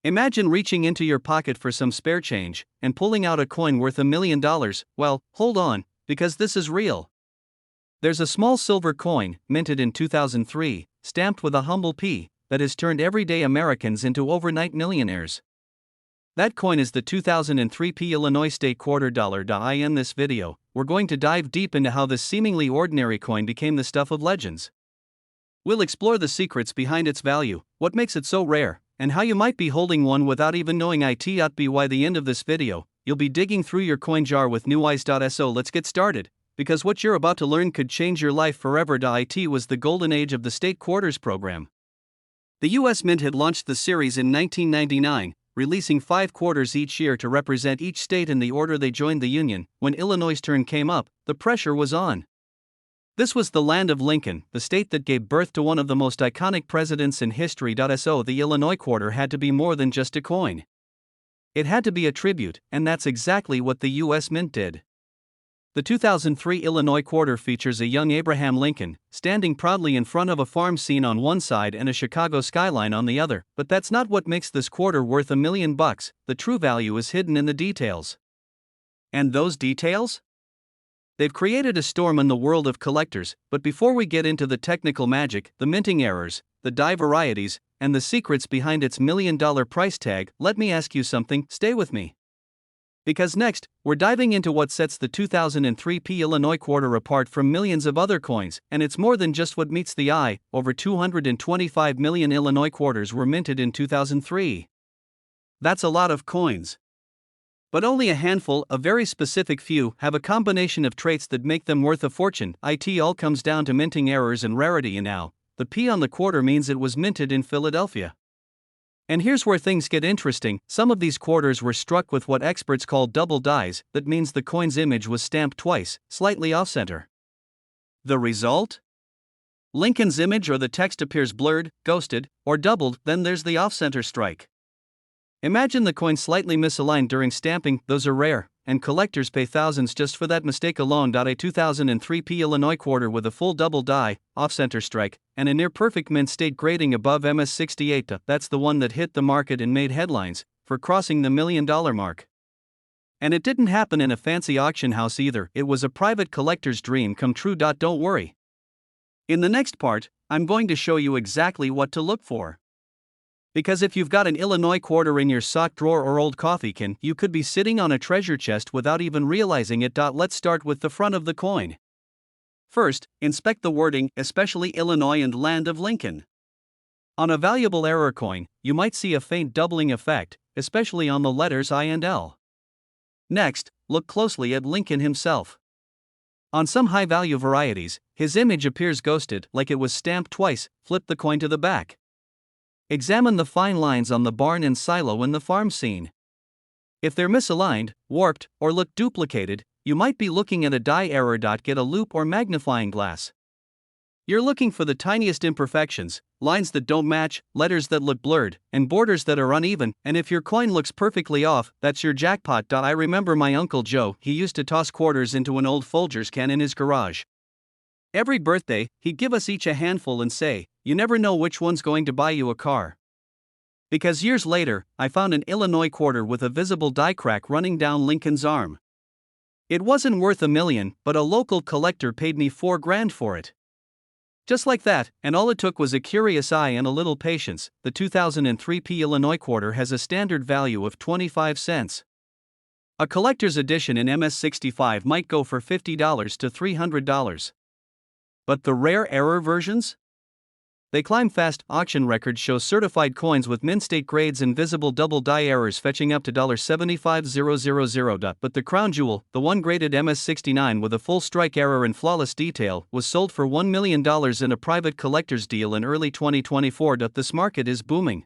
Imagine reaching into your pocket for some spare change and pulling out a coin worth $1,000,000. Well, hold on, because this is real. There's a small silver coin, minted in 2003, stamped with a humble P, that has turned everyday Americans into overnight millionaires. That coin is the 2003 Illinois State Quarter Dollar. In this video, we're going to dive deep into how this seemingly ordinary coin became the stuff of legends. We'll explore the secrets behind its value, what makes it so rare, and how you might be holding one without even knowing it. By the end of this video, you'll be digging through your coin jar with new eyes. So let's get started, because what you're about to learn could change your life forever. It was the golden age of the state quarters program. The U.S. Mint had launched the series in 1999, releasing 5 quarters each year to represent each state in the order they joined the Union. When Illinois' turn came up, the pressure was on. This was the land of Lincoln, the state that gave birth to one of the most iconic presidents in history. So the Illinois quarter had to be more than just a coin. It had to be a tribute, and that's exactly what the U.S. Mint did. The 2003 Illinois quarter features a young Abraham Lincoln, standing proudly in front of a farm scene on one side and a Chicago skyline on the other. But that's not what makes this quarter worth $1,000,000. The true value is hidden in the details. And those details? They've created a storm in the world of collectors. But before we get into the technical magic, the minting errors, the die varieties, and the secrets behind its $1,000,000 price tag, let me ask you something. Stay with me. Because next, we're diving into what sets the 2003 Illinois quarter apart from millions of other coins, and it's more than just what meets the eye. Over 225 million Illinois quarters were minted in 2003. That's a lot of coins. But only a handful, a very specific few, have a combination of traits that make them worth a fortune. It all comes down to minting errors and rarity. And now, the P on the quarter means it was minted in Philadelphia. And here's where things get interesting. Some of these quarters were struck with what experts call double dies. That means the coin's image was stamped twice, slightly off-center. The result? Lincoln's image or the text appears blurred, ghosted, or doubled. Then there's the off-center strike. Imagine the coin slightly misaligned during stamping. Those are rare, and collectors pay thousands just for that mistake alone. A 2003 Illinois quarter with a full double die, off-center strike, and a near-perfect mint state grading above MS68. That's the one that hit the market and made headlines for crossing the $1,000,000 mark. And it didn't happen in a fancy auction house either. It was a private collector's dream come true. Don't worry. In the next part, I'm going to show you exactly what to look for. Because if you've got an Illinois quarter in your sock drawer or old coffee can, you could be sitting on a treasure chest without even realizing it. Let's start with the front of the coin. First, inspect the wording, especially Illinois and Land of Lincoln. On a valuable error coin, you might see a faint doubling effect, especially on the letters I and L. Next, look closely at Lincoln himself. On some high-value varieties, his image appears ghosted, like it was stamped twice. Flip the coin to the back. Examine the fine lines on the barn and silo in the farm scene. If they're misaligned, warped, or look duplicated, you might be looking at a die error. Get a loupe or magnifying glass. You're looking for the tiniest imperfections, lines that don't match, letters that look blurred, and borders that are uneven. And if your coin looks perfectly off, that's your jackpot. I remember my Uncle Joe. He used to toss quarters into an old Folgers can in his garage. Every birthday, he'd give us each a handful and say, "You never know which one's going to buy you a car." Because years later, I found an Illinois quarter with a visible die crack running down Lincoln's arm. It wasn't worth $1,000,000, but a local collector paid me $4,000 for it. Just like that, and all it took was a curious eye and a little patience. The 2003 Illinois quarter has a standard value of 25 cents. A collector's edition in MS65 might go for $50 to $300. But the rare error versions? They climb fast. Auction records show certified coins with mint state grades and visible double die errors fetching up to $75,000. But the crown jewel, the one graded MS69 with a full strike error and flawless detail, was sold for $1,000,000 in a private collector's deal in early 2024. This market is booming.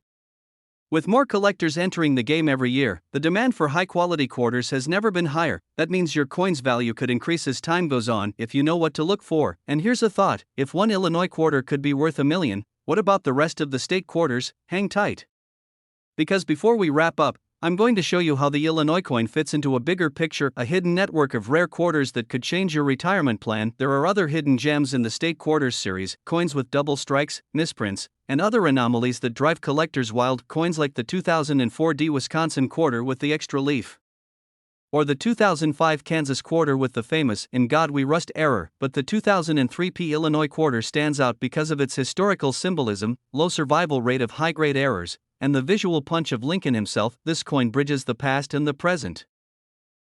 With more collectors entering the game every year, the demand for high-quality quarters has never been higher. That means your coin's value could increase as time goes on if you know what to look for. And here's a thought: if one Illinois quarter could be worth $1,000,000, what about the rest of the state quarters? Hang tight. Because before we wrap up, I'm going to show you how the Illinois coin fits into a bigger picture, a hidden network of rare quarters that could change your retirement plan. There are other hidden gems in the State Quarters series, coins with double strikes, misprints, and other anomalies that drive collectors wild. Coins like the 2004 Wisconsin quarter with the extra leaf, or the 2005 Kansas quarter with the famous "In God We Rust" error, but the 2003 Illinois quarter stands out because of its historical symbolism, low survival rate of high-grade errors, and the visual punch of Lincoln himself. This coin bridges the past and the present.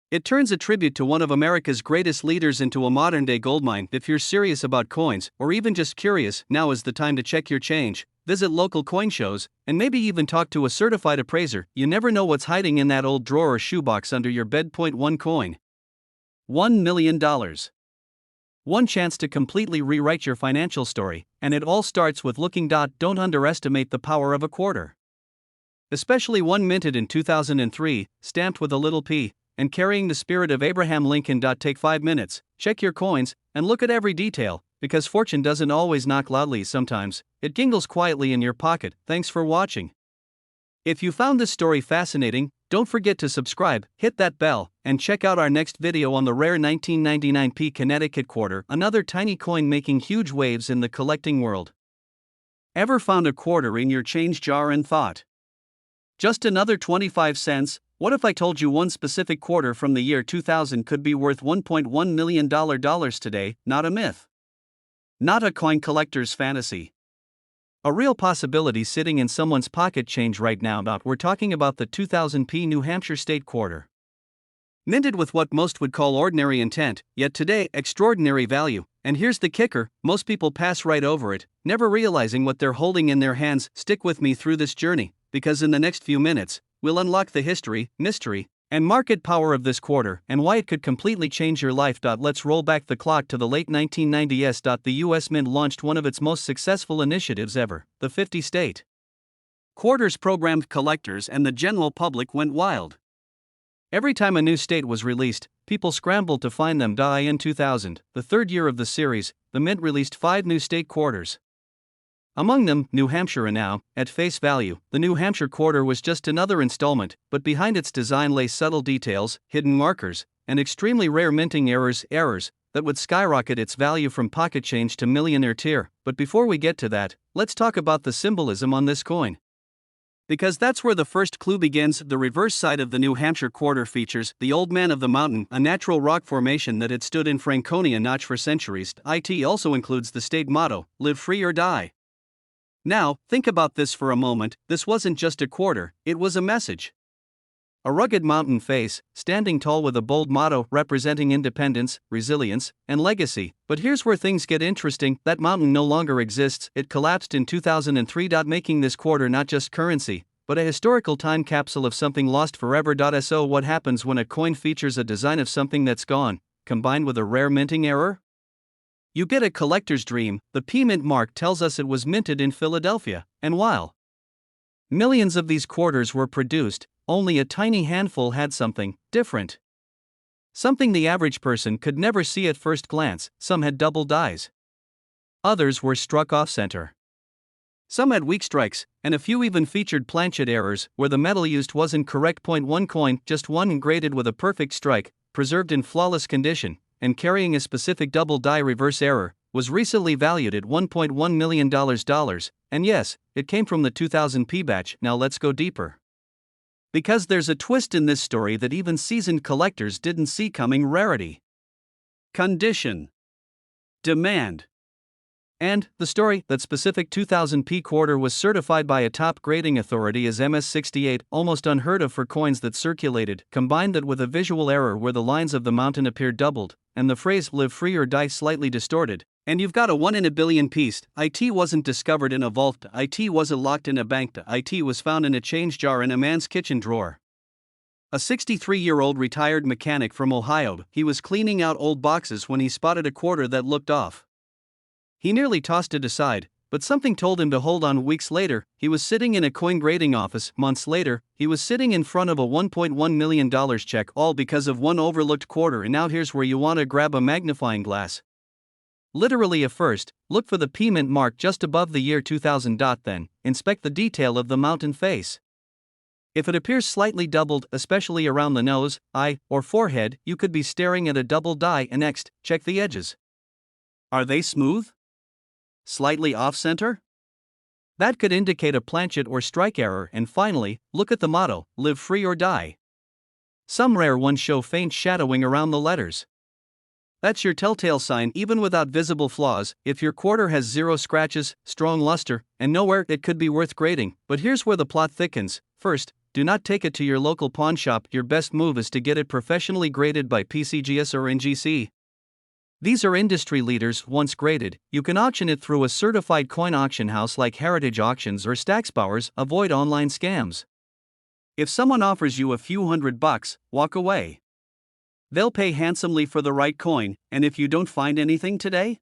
It turns a tribute to one of America's greatest leaders into a modern-day goldmine. If you're serious about coins, or even just curious, now is the time to check your change, visit local coin shows, and maybe even talk to a certified appraiser. You never know what's hiding in that old drawer or shoebox under your bed. Point one coin. $1 million. One chance to completely rewrite your financial story, and it all starts with looking. Don't underestimate the power of a quarter. Especially one minted in 2003, stamped with a little p, and carrying the spirit of Abraham Lincoln. Take 5 minutes, check your coins, and look at every detail, because fortune doesn't always knock loudly. Sometimes it jingles quietly in your pocket. Thanks for watching. If you found this story fascinating, don't forget to subscribe, hit that bell, and check out our next video on the rare 1999 Connecticut quarter, another tiny coin making huge waves in the collecting world. Ever found a quarter in your change jar and thought, just another 25 cents? What if I told you one specific quarter from the year 2000 could be worth $1.1 million today? Not a myth. Not a coin collector's fantasy. A real possibility sitting in someone's pocket change right now. We're talking about the 2000 New Hampshire state quarter. Minted with what most would call ordinary intent, yet today extraordinary value. And here's the kicker, most people pass right over it, never realizing what they're holding in their hands. Stick with me through this journey, because in the next few minutes, we'll unlock the history, mystery, and market power of this quarter, and why it could completely change your life. Let's roll back the clock to the late 1990s. The US Mint launched one of its most successful initiatives ever, the 50-state quarters. Programmed collectors and the general public went wild. Every time a new state was released, people scrambled to find them. In 2000, the third year of the series, the Mint released 5 new state quarters. Among them, New Hampshire. And now, at face value, the New Hampshire quarter was just another installment, but behind its design lay subtle details, hidden markers, and extremely rare minting errors that would skyrocket its value from pocket change to millionaire tier. But before we get to that, let's talk about the symbolism on this coin. Because that's where the first clue begins. The reverse side of the New Hampshire quarter features the Old Man of the Mountain, a natural rock formation that had stood in Franconia Notch for centuries. It also includes the state motto, "Live free or die." Now, think about this for a moment. This wasn't just a quarter, it was a message. A rugged mountain face, standing tall with a bold motto representing independence, resilience, and legacy. But here's where things get interesting. That mountain no longer exists. It collapsed in 2003. Making this quarter not just currency, but a historical time capsule of something lost forever. So what happens when a coin features a design of something that's gone, combined with a rare minting error? You get a collector's dream. The P Mint mark tells us it was minted in Philadelphia, and while millions of these quarters were produced, only a tiny handful had something different. Something the average person could never see at first glance. Some had double dies. Others were struck off-center. Some had weak strikes, and a few even featured planchet errors, where the metal used wasn't correct. One coin, just one engraved with a perfect strike, preserved in flawless condition, and carrying a specific double die reverse error, was recently valued at $1.1 million. And yes, it came from the 2000 P batch. Now let's go deeper. Because there's a twist in this story that even seasoned collectors didn't see coming. Rarity, condition, demand. And the story, that specific 2000 P quarter was certified by a top grading authority as MS68, almost unheard of for coins that circulated. Combine that with a visual error where the lines of the mountain appear doubled, and the phrase "live free or die" slightly distorted, and you've got a 1 in a billion piece. It wasn't discovered in a vault. It wasn't locked in a bank. It was found in a change jar in a man's kitchen drawer. A 63-year-old retired mechanic from Ohio, he was cleaning out old boxes when he spotted a quarter that looked off. He nearly tossed it aside, but something told him to hold on. Weeks later, he was sitting in a coin grading office. Months later, he was sitting in front of a $1.1 million check, all because of one overlooked quarter. And now here's where you want to grab a magnifying glass. Literally a first, look for the P Mint mark just above the year 2000. Then, inspect the detail of the mountain face. If it appears slightly doubled, especially around the nose, eye, or forehead, you could be staring at a double die. And next, check the edges. Are they smooth? Slightly off-center? That could indicate a planchet or strike error. And finally, look at the motto, live free or die. Some rare ones show faint shadowing around the letters. That's your telltale sign. Even without visible flaws. If your quarter has zero scratches, strong luster, and no wear, it could be worth grading. But here's where the plot thickens. First, do not take it to your local pawn shop. Your best move is to get it professionally graded by PCGS or NGC. These are industry leaders. Once graded, you can auction it through a certified coin auction house like Heritage Auctions or Stacksbowers. Avoid online scams. If someone offers you a few $100, walk away. They'll pay handsomely for the right coin. And if you don't find anything today,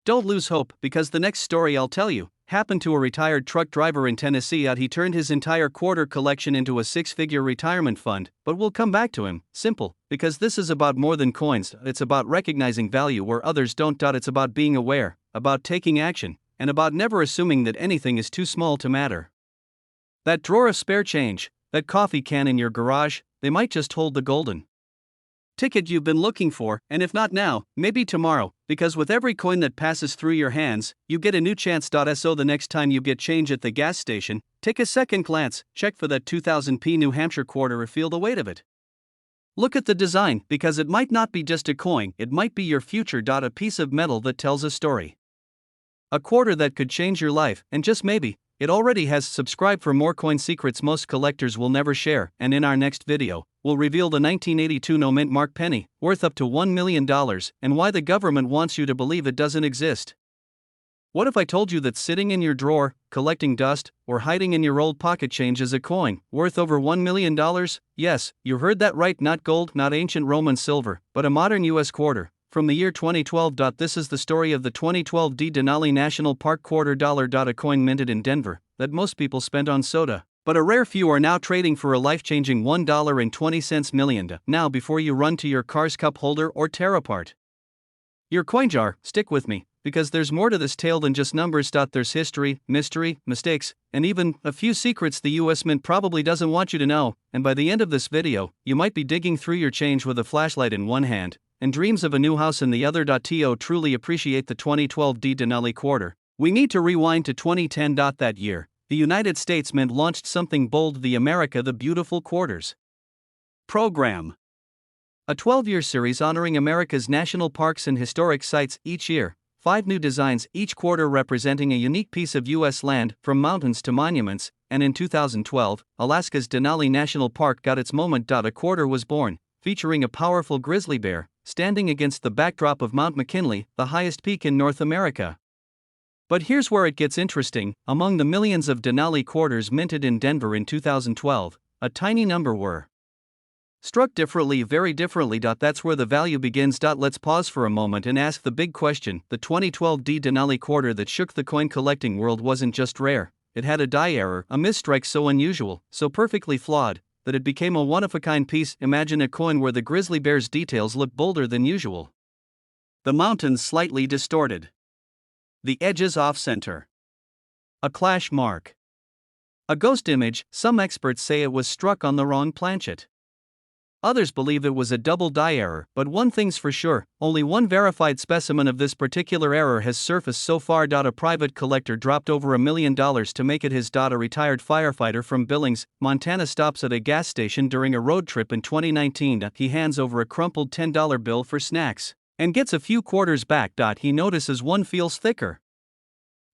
don't lose hope, because the next story I'll tell you happened to a retired truck driver in Tennessee. He turned his entire quarter collection into a six-figure retirement fund. But we'll come back to him. Simple, because this is about more than coins. It's about recognizing value where others don't. It's about being aware, about taking action, and about never assuming that anything is too small to matter. That drawer of spare change, that coffee can in your garage, they might just hold the golden ticket you've been looking for. And if not now, maybe tomorrow, because with every coin that passes through your hands, you get a new chance. So the next time you get change at the gas station, take a second glance, check for that 2000p New Hampshire quarter or feel the weight of it. Look at the design, because it might not be just a coin, it might be your future. A piece of metal that tells a story. A quarter that could change your life, and just maybe, it already has. Subscribe for more coin secrets most collectors will never share. And in our next video, we'll reveal the 1982 no-mint mark penny, worth up to $1 million, and why the government wants you to believe it doesn't exist. What if I told you that sitting in your drawer, collecting dust, or hiding in your old pocket change is a coin worth over $1 million? Yes, you heard that right. Not gold, not ancient Roman silver, but a modern US quarter from the year 2012. This is the story of the 2012 Denali National Park quarter dollar. A coin minted in Denver that most people spent on soda, but a rare few are now trading for a life-changing $1.20 million. Now, before you run to your car's cup holder or tear apart your coin jar, stick with me, because there's more to this tale than just numbers. There's history, mystery, mistakes, and even a few secrets the US Mint probably doesn't want you to know. And by the end of this video, you might be digging through your change with a flashlight in one hand and dreams of a new house in the other. To truly appreciate the 2012 Denali quarter, we need to rewind to 2010. That year, the United States Mint launched something bold: the America the Beautiful Quarters program. A 12-year series honoring America's national parks and historic sites. Each year, 5 new designs, each quarter representing a unique piece of U.S. land, from mountains to monuments. And in 2012, Alaska's Denali National Park got its moment. A quarter was born, featuring a powerful grizzly bear standing against the backdrop of Mount McKinley, the highest peak in North America. But here's where it gets interesting. Among the millions of Denali quarters minted in Denver in 2012, a tiny number were struck differently, very differently. That's where the value begins. Let's pause for a moment and ask the big question. The 2012 Denali quarter that shook the coin collecting world wasn't just rare, it had a die error, a misstrike so unusual, so perfectly flawed, that it became a one-of-a-kind piece. Imagine a coin where the grizzly bear's details look bolder than usual, the mountains slightly distorted, the edges off-center, a clash mark, a ghost image. Some experts say it was struck on the wrong planchet. Others believe it was a double die error, but one thing's for sure, only one verified specimen of this particular error has surfaced so far. A private collector dropped over $1 million to make it his. A retired firefighter from Billings, Montana stops at a gas station during a road trip in 2019. He hands over a crumpled $10 bill for snacks and gets a few quarters back. He notices one feels thicker.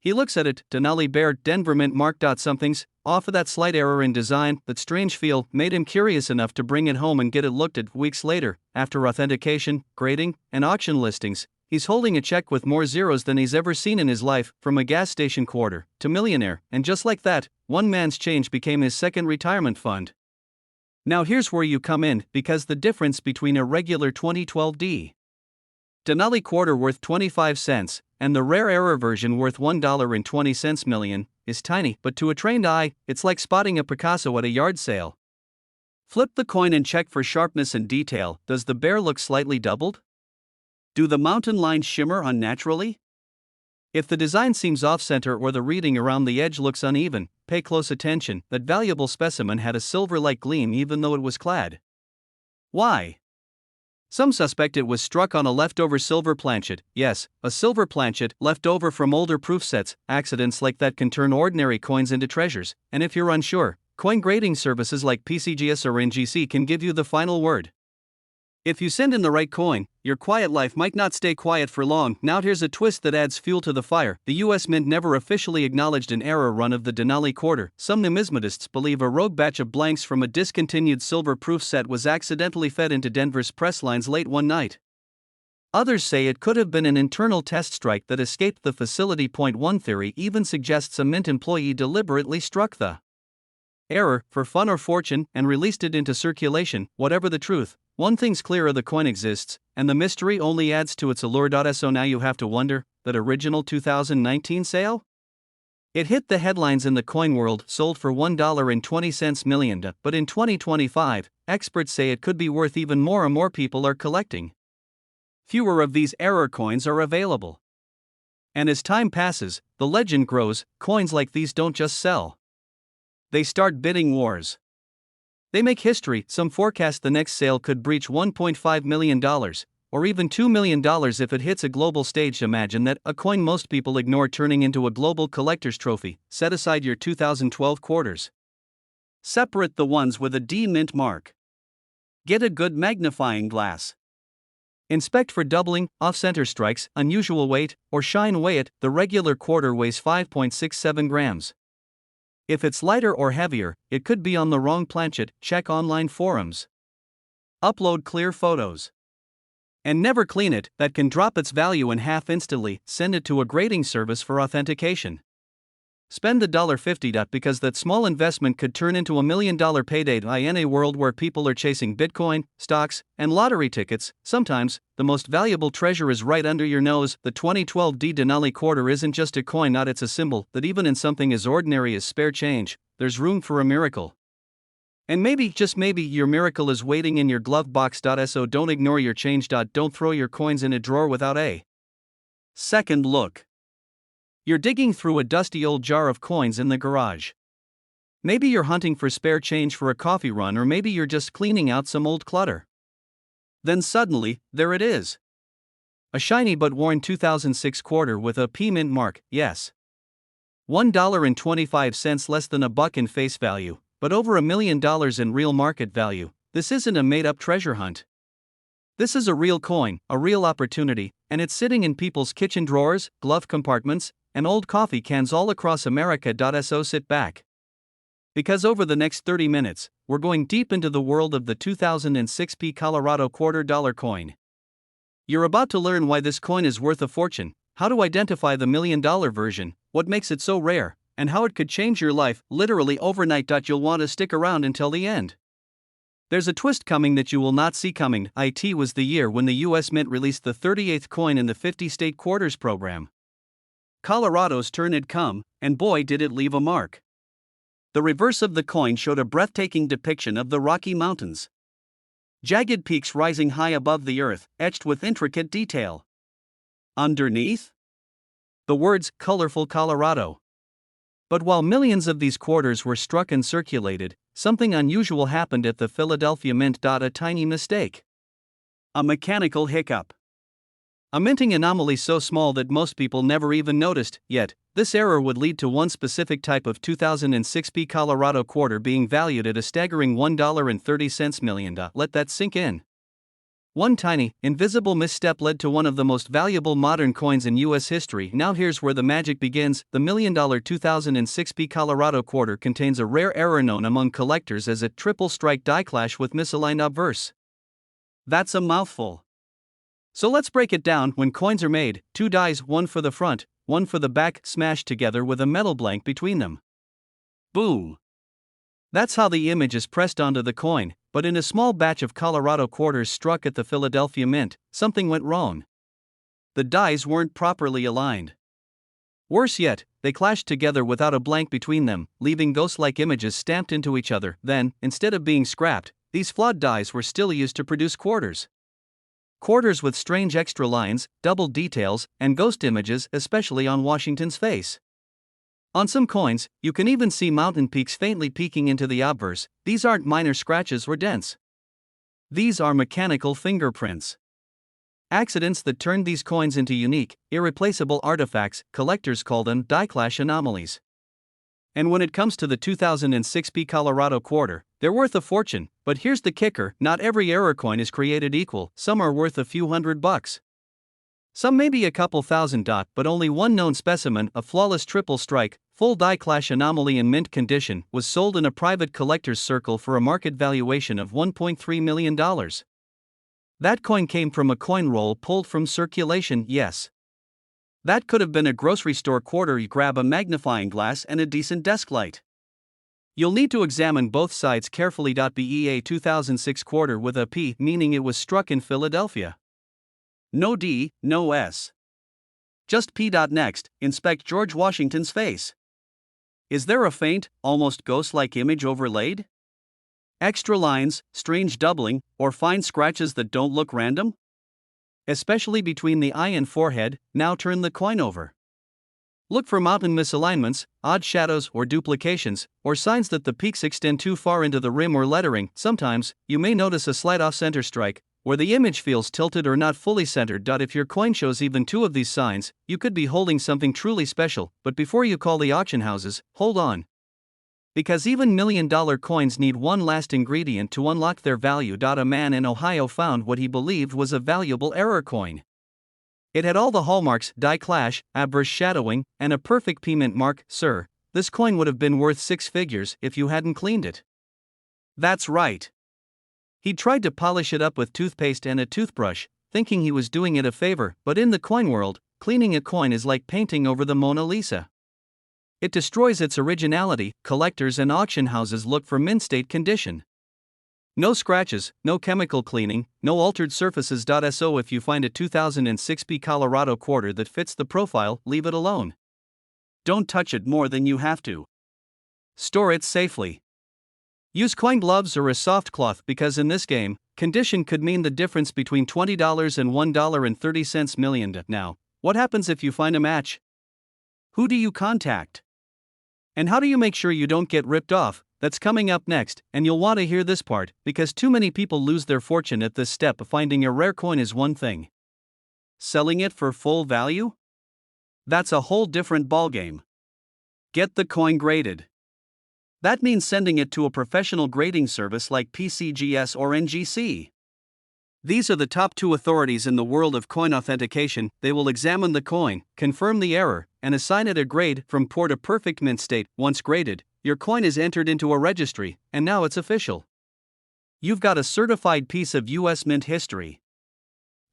He looks at it, Denali Bear, Denver Mint mark. Something's off. Of that slight error in design, that strange feel, made him curious enough to bring it home and get it looked at. Weeks later, after authentication, grading, and auction listings, he's holding a check with more zeros than he's ever seen in his life, from a gas station quarter to Millionaier. And just like that, one man's change became his second retirement fund. Now here's where you come in, because the difference between a regular 2012 Denali quarter worth 25 cents and the rare error version worth $1.20 million is tiny, but to a trained eye, it's like spotting a Picasso at a yard sale. Flip the coin and check for sharpness and detail. Does the bear look slightly doubled? Do the mountain lines shimmer unnaturally? If the design seems off-center or the reading around the edge looks uneven, pay close attention. That valuable specimen had a silver-like gleam even though it was clad. Why? Some suspect it was struck on a leftover silver planchet. Yes, a silver planchet left over from older proof sets. Accidents like that can turn ordinary coins into treasures, and if you're unsure, coin grading services like PCGS or NGC can give you the final word. If you send in the right coin, your quiet life might not stay quiet for long. Now here's a twist that adds fuel to the fire. The US Mint never officially acknowledged an error run of the Denali quarter. Some numismatists believe a rogue batch of blanks from a discontinued silver proof set was accidentally fed into Denver's press lines late one night. Others say it could have been an internal test strike that escaped the facility. One theory even suggests a Mint employee deliberately struck the error for fun or fortune and released it into circulation. Whatever the truth, one thing's clear: the coin exists, and the mystery only adds to its allure. So now you have to wonder, that original 2019 sale? It hit the headlines in the coin world, sold for $1.20 million, but in 2025, experts say it could be worth even more. And more people are collecting. Fewer of these error coins are available. And as time passes, the legend grows. Coins like these don't just sell. They start bidding wars. They make history. Some forecast the next sale could breach $1.5 million, or even $2 million if it hits a global stage. Imagine that, a coin most people ignore turning into a global collector's trophy. Set aside your 2012 quarters. Separate the ones with a D mint mark. Get a good magnifying glass. Inspect for doubling, off-center strikes, unusual weight, or shine. Weigh it. The regular quarter weighs 5.67 grams. If it's lighter or heavier, it could be on the wrong planchet. Check online forums. Upload clear photos. And never clean it, that can drop its value in half instantly. Send it to a grading service for authentication. Spend the $50 because that small investment could turn into $1 million payday. In a world where people are chasing Bitcoin, stocks, and lottery tickets, sometimes the most valuable treasure is right under your nose. The 2012 Denali quarter isn't just a coin, it's a symbol that even in something as ordinary as spare change, there's room for a miracle. And maybe, just maybe, your miracle is waiting in your glove box. So don't ignore your change. Don't throw your coins in a drawer without a second look. You're digging through a dusty old jar of coins in the garage. Maybe you're hunting for spare change for a coffee run, or maybe you're just cleaning out some old clutter. Then suddenly, there it is. A shiny but worn 2006 quarter with a P mint mark. Yes. $1.25 less than $1 in face value, but over $1 million in real market value. This isn't a made-up treasure hunt. This is a real coin, a real opportunity, and it's sitting in people's kitchen drawers, glove compartments, and old coffee cans all across America. So sit back. Because over the next 30 minutes, we're going deep into the world of the 2006 P Colorado $quarter coin. You're about to learn why this coin is worth a fortune, how to identify the $1 million version, what makes it so rare, and how it could change your life literally overnight. You'll want to stick around until the end. There's a twist coming that you will not see coming. It was the year when the US Mint released the 38th coin in the 50-state quarters program. Colorado's turn had come, and boy did it leave a mark. The reverse of the coin showed a breathtaking depiction of the Rocky Mountains. Jagged peaks rising high above the earth, etched with intricate detail. Underneath, the words, "Colorful Colorado." But while millions of these quarters were struck and circulated, something unusual happened at the Philadelphia Mint. A tiny mistake. A mechanical hiccup. A minting anomaly so small that most people never even noticed. Yet, this error would lead to one specific type of 2006 P Colorado quarter being valued at a staggering $1.30 million. Let that sink in. One tiny, invisible misstep led to one of the most valuable modern coins in US history. Now here's where the magic begins. The $1 million 2006 P Colorado quarter contains a rare error known among collectors as a triple strike die clash with misaligned obverse. That's a mouthful. So let's break it down. When coins are made, two dies, one for the front, one for the back, smashed together with a metal blank between them. Boom. That's how the image is pressed onto the coin. But in a small batch of Colorado quarters struck at the Philadelphia Mint, something went wrong. The dies weren't properly aligned. Worse yet, they clashed together without a blank between them, leaving ghost-like images stamped into each other. Then, instead of being scrapped, these flawed dies were still used to produce quarters. Quarters with strange extra lines, double details, and ghost images, especially on Washington's face. On some coins, you can even see mountain peaks faintly peeking into the obverse. These aren't minor scratches or dents. These are mechanical fingerprints. Accidents that turned these coins into unique, irreplaceable artifacts. Collectors call them die-clash anomalies. And when it comes to the 2006 Colorado quarter, they're worth a fortune. But here's the kicker: not every error coin is created equal. Some are worth a few $100. Some may be a couple thousand. But only one known specimen, a flawless triple strike, full die-clash anomaly in mint condition, was sold in a private collector's circle for a market valuation of $1.3 million. That coin came from a coin roll pulled from circulation, yes. That could have been a grocery store quarter. You grab a magnifying glass and a decent desk light. You'll need to examine both sides carefully. BEA 2006 quarter with a P, meaning it was struck in Philadelphia. No D, no S. Just P. Next, inspect George Washington's face. Is there a faint, almost ghost-like image overlaid? Extra lines, strange doubling, or fine scratches that don't look random? Especially between the eye and forehead. Now turn the coin over. Look for mountain misalignments, odd shadows or duplications, or signs that the peaks extend too far into the rim or lettering. Sometimes, you may notice a slight off-center strike, where the image feels tilted or not fully centered. If your coin shows even two of these signs, you could be holding something truly special. But before you call the auction houses, hold on. Because even $1 million coins need one last ingredient to unlock their value. A man in Ohio found what he believed was a valuable error coin. It had all the hallmarks: die clash, adverse shadowing, and a perfect payment mark. Sir, this coin would have been worth six figures if you hadn't cleaned it. That's right. He tried to polish it up with toothpaste and a toothbrush, thinking he was doing it a favor, but in the coin world, cleaning a coin is like painting over the Mona Lisa. It destroys its originality. Collectors and auction houses look for mint state condition. No scratches, no chemical cleaning, no altered surfaces. So if you find a 2006 Colorado quarter that fits the profile, leave it alone. Don't touch it more than you have to. Store it safely. Use coin gloves or a soft cloth, because in this game, condition could mean the difference between $20 and $1.30 million. Now, what happens if you find a match? Who do you contact? And how do you make sure you don't get ripped off? That's coming up next, and you'll want to hear this part, because too many people lose their fortune at this step. Finding a rare coin is one thing. Selling it for full value? That's a whole different ballgame. Get the coin graded. That means sending it to a professional grading service like PCGS or NGC. These are the top two authorities in the world of coin authentication. They will examine the coin, confirm the error, and assign it a grade from poor to perfect mint state. Once graded, your coin is entered into a registry, and now it's official. You've got a certified piece of U.S. mint history.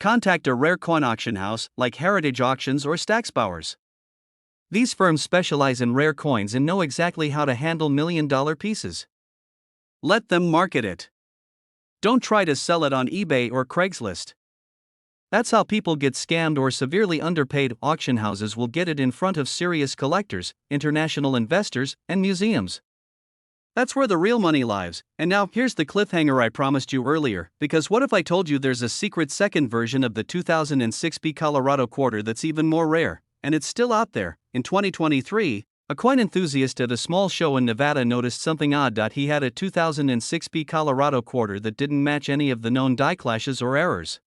Contact a rare coin auction house like Heritage Auctions or Stacksbowers. These firms specialize in rare coins and know exactly how to handle $1 million pieces. Let them market it. Don't try to sell it on eBay or Craigslist. That's how people get scammed or severely underpaid. Auction houses will get it in front of serious collectors, international investors, and museums. That's where the real money lies. And now, here's the cliffhanger I promised you earlier, because what if I told you there's a secret second version of the 2006 Colorado quarter that's even more rare, and it's still out there? In 2023, a coin enthusiast at a small show in Nevada noticed something odd. He had a 2006 Colorado quarter that didn't match any of the known die clashes or errors.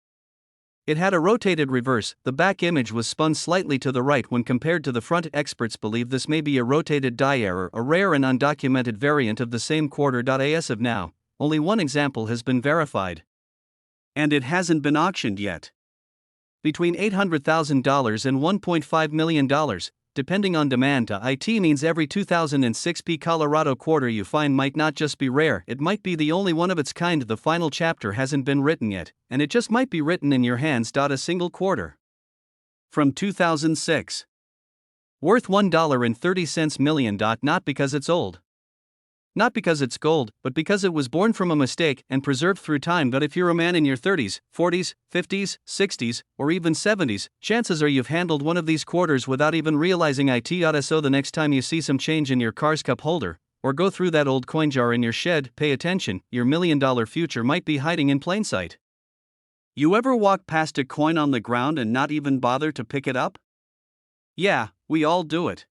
It had a rotated reverse. The back image was spun slightly to the right when compared to the front. Experts believe this may be a rotated die error, a rare and undocumented variant of the same quarter. As of now, only one example has been verified. And it hasn't been auctioned yet. Between $800,000 and $1.5 million, depending on demand. It means every 2006 Colorado quarter you find might not just be rare, it might be the only one of its kind. The final chapter hasn't been written yet, and it just might be written in your hands. A single quarter. From 2006. Worth $1.30 million. Not because it's old. Not because it's gold, but because it was born from a mistake and preserved through time. But if you're a man in your 30s, 40s, 50s, 60s, or even 70s, chances are you've handled one of these quarters without even realizing it. So the next time you see some change in your car's cup holder, or go through that old coin jar in your shed, pay attention. Your $1 million future might be hiding in plain sight. You ever walk past a coin on the ground and not even bother to pick it up? Yeah, we all do it.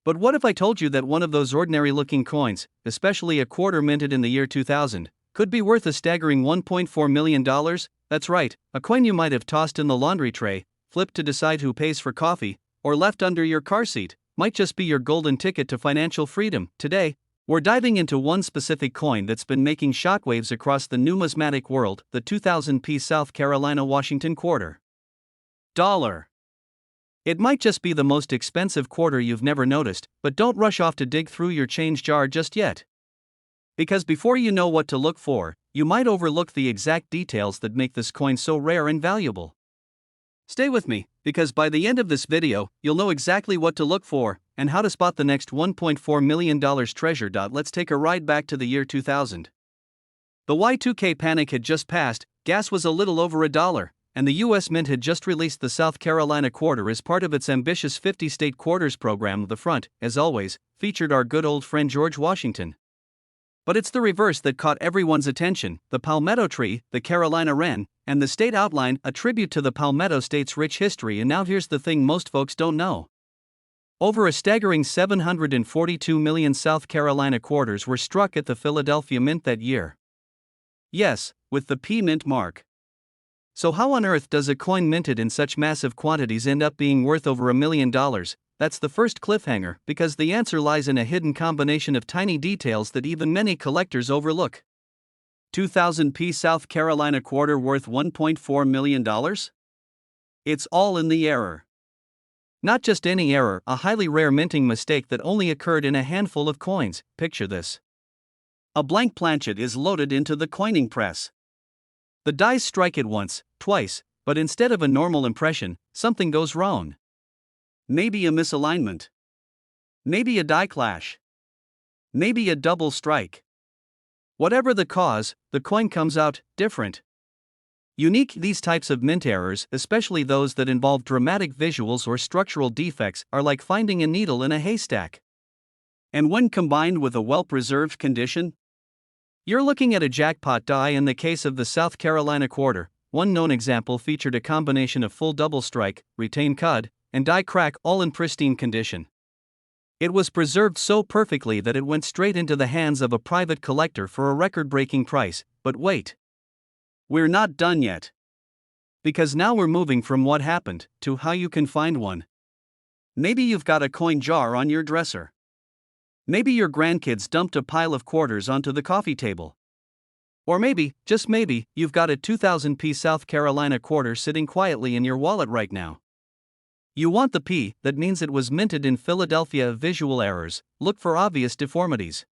But what if I told you that one of those ordinary-looking coins, especially a quarter minted in the year 2000, could be worth a staggering $1.4 million. That's right, a coin you might have tossed in the laundry tray, flipped to decide who pays for coffee, or left under your car seat, might just be your golden ticket to financial freedom. Today, we're diving into one specific coin that's been making shockwaves across the numismatic world, the 2000p South Carolina Washington quarter. Dollar. It might just be the most expensive quarter you've never noticed, but don't rush off to dig through your change jar just yet. Because before you know what to look for, you might overlook the exact details that make this coin so rare and valuable. Stay with me, because by the end of this video, you'll know exactly what to look for and how to spot the next $1.4 million treasure. Let's take a ride back to the year 2000. The Y2K panic had just passed, gas was a little over $1, and the US Mint had just released the South Carolina quarter as part of its ambitious 50-state quarters program. The front, as always, featured our good old friend George Washington. But it's the reverse that caught everyone's attention: the palmetto tree, the Carolina wren, and the state outline, a tribute to the Palmetto State's rich history. And now here's the thing most folks don't know. Over a staggering 742 million South Carolina quarters were struck at the Philadelphia Mint that year. Yes, with the P Mint mark. So how on earth does a coin minted in such massive quantities end up being worth over $1 million? That's the first cliffhanger, because the answer lies in a hidden combination of tiny details that even many collectors overlook. 2000p South Carolina quarter worth $1.4 million? It's all in the error. Not just any error, a highly rare minting mistake that only occurred in a handful of coins. Picture this. A blank planchet is loaded into the coining press. The dies strike it once, twice, but instead of a normal impression, something goes wrong. Maybe a misalignment. Maybe a die clash. Maybe a double strike. Whatever the cause, the coin comes out different. Unique. These types of mint errors, especially those that involve dramatic visuals or structural defects, are like finding a needle in a haystack. And when combined with a well-preserved condition, you're looking at a jackpot. Die. In the case of the South Carolina quarter, one known example featured a combination of full double strike, retained cud, and die crack, all in pristine condition. It was preserved so perfectly that it went straight into the hands of a private collector for a record-breaking price. But wait. We're not done yet. Because now we're moving from what happened to how you can find one. Maybe you've got a coin jar on your dresser. Maybe your grandkids dumped a pile of quarters onto the coffee table. Or maybe, just maybe, you've got a 2000p South Carolina quarter sitting quietly in your wallet right now. You want the P, that means it was minted in Philadelphia. Visual errors, look for obvious deformities.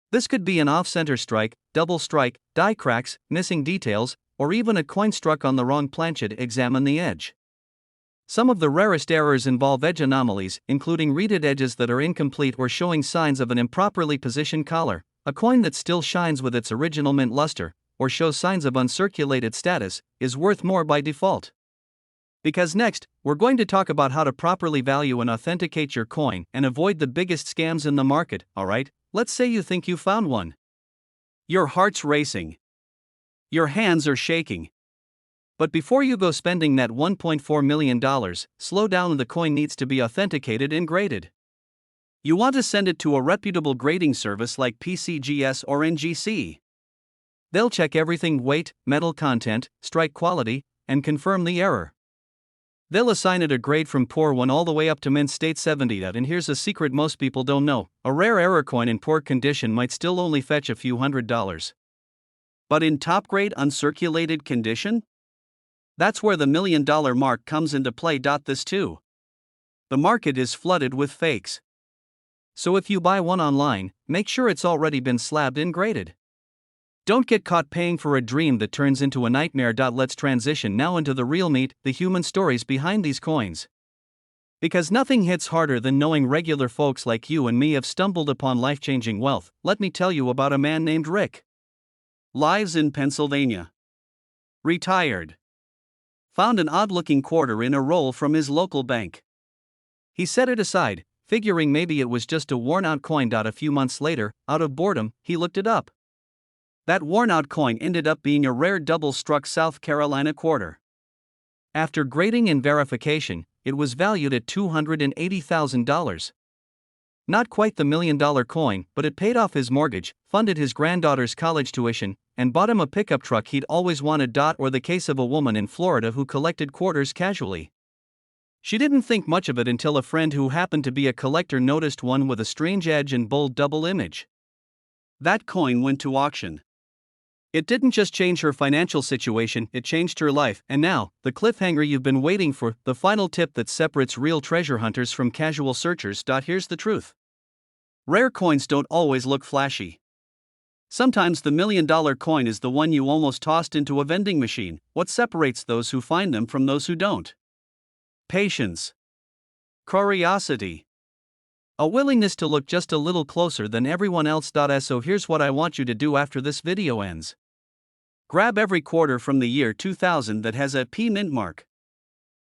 This could be an off-center strike, double strike, die cracks, missing details, or even a coin struck on the wrong planchet. Examine the edge. Some of the rarest errors involve edge anomalies, including reeded edges that are incomplete or showing signs of an improperly positioned collar, a coin that still shines with its original mint luster, or shows signs of uncirculated status, is worth more by default. Because next, we're going to talk about how to properly value and authenticate your coin and avoid the biggest scams in the market. Alright, let's say you think you found one. Your heart's racing. Your hands are shaking. But before you go spending that $1.4 million, slow down. The coin needs to be authenticated and graded. You want to send it to a reputable grading service like PCGS or NGC. They'll check everything: weight, metal content, strike quality, and confirm the error. They'll assign it a grade from poor 1 all the way up to mint state 70. And here's a secret most people don't know: a rare error coin in poor condition might still only fetch a few $100s. But in top grade uncirculated condition? That's where the $1 million mark comes into play. This too. The market is flooded with fakes. So if you buy one online, make sure it's already been slabbed and graded. Don't get caught paying for a dream that turns into a nightmare. Let's transition now into the real meat, the human stories behind these coins. Because nothing hits harder than knowing regular folks like you and me have stumbled upon life-changing wealth. Let me tell you about a man named Rick. Lives in Pennsylvania. Retired. Found an odd-looking quarter in a roll from his local bank. He set it aside, figuring maybe it was just a worn-out coin. A few months later, out of boredom, he looked it up. That worn-out coin ended up being a rare double-struck South Carolina quarter. After grading and verification, it was valued at $280,000. Not quite the $1 million coin, but it paid off his mortgage, funded his granddaughter's college tuition, and bought him a pickup truck he'd always wanted. Or the case of a woman in Florida who collected quarters casually. She didn't think much of it until a friend who happened to be a collector noticed one with a strange edge and bold double image. That coin went to auction. It didn't just change her financial situation, it changed her life. And now, the cliffhanger you've been waiting for, the final tip that separates real treasure hunters from casual searchers. Here's the truth. Rare coins don't always look flashy. Sometimes the $1 million coin is the one you almost tossed into a vending machine. What separates those who find them from those who don't? Patience. Curiosity. A willingness to look just a little closer than everyone else. So here's what I want you to do after this video ends. Grab every quarter from the year 2000 that has a P mint mark.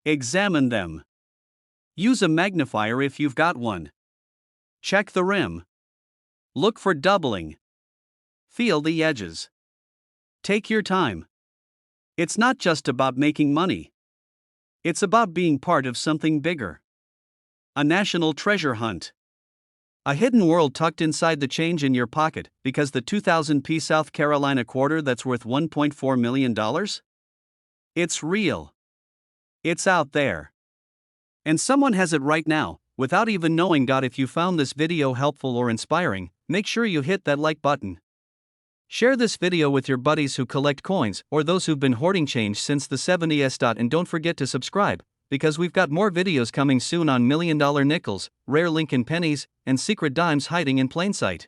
Examine them. Use a magnifier if you've got one. Check the rim. Look for doubling. Feel the edges. Take your time. It's not just about making money. It's about being part of something bigger. A national treasure hunt. A hidden world tucked inside the change in your pocket, because the 2000p South Carolina quarter that's worth $1.4 million? It's real. It's out there. And someone has it right now, without even knowing. If you found this video helpful or inspiring, make sure you hit that like button. Share this video with your buddies who collect coins or those who've been hoarding change since the 70s. And don't forget to subscribe, because we've got more videos coming soon on $1 million nickels, rare Lincoln pennies, and secret dimes hiding in plain sight.